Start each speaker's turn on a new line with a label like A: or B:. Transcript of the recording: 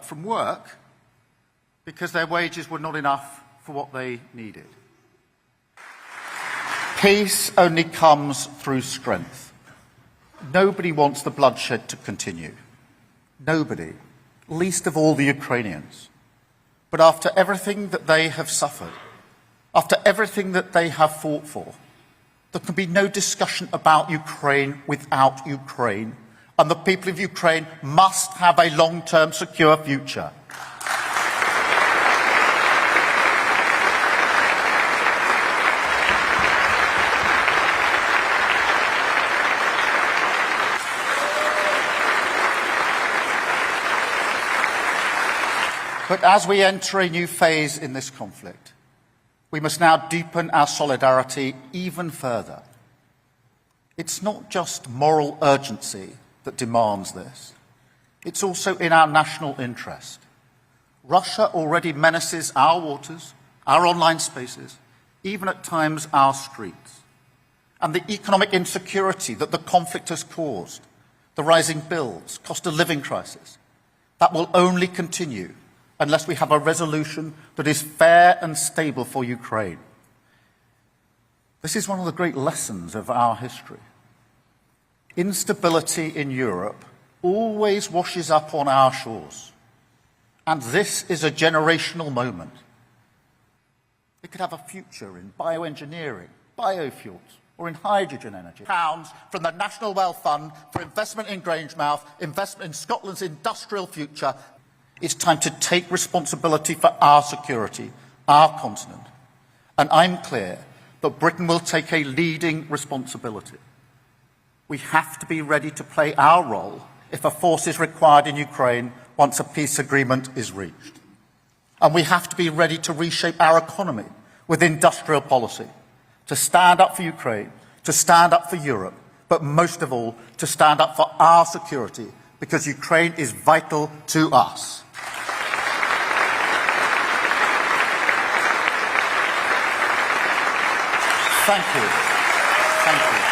A: from work because their wages were not enough for what they needed. Peace only comes through strength. Nobody wants the bloodshed to continue. Nobody, least of all the Ukrainians. But after everything that they have suffered, after everything that they have fought for, there can be no discussion about Ukraine without Ukraine, and the people of Ukraine must have a long-term secure future. But as we enter a new phase in this conflict, we must now deepen our solidarity even further. It's not just moral urgency that demands this. It's also in our national interest. Russia already menaces our waters, our online spaces, even at times our streets. And the economic insecurity that the conflict has caused, the rising bills, cost of living crisis, that will only continue unless we have a resolution that is fair and stable for Ukraine. This is one of the great lessons of our history. Instability in Europe always washes up on our shores. And this is a generational moment. It could have a future in bioengineering, biofuels, or in hydrogen energy. Pounds from the National Wealth Fund for investment in Grangemouth, investment in Scotland's industrial future. It's time to take responsibility for our security, our continent. And I'm clear that Britain will take a leading responsibility. We have to be ready to play our role if a force is required in Ukraine once a peace agreement is reached. And we have to be ready to reshape our economy with industrial policy, to stand up for Ukraine, to stand up for Europe, but most of all, to stand up for our security, because Ukraine is vital to us. Thank you. Thank you.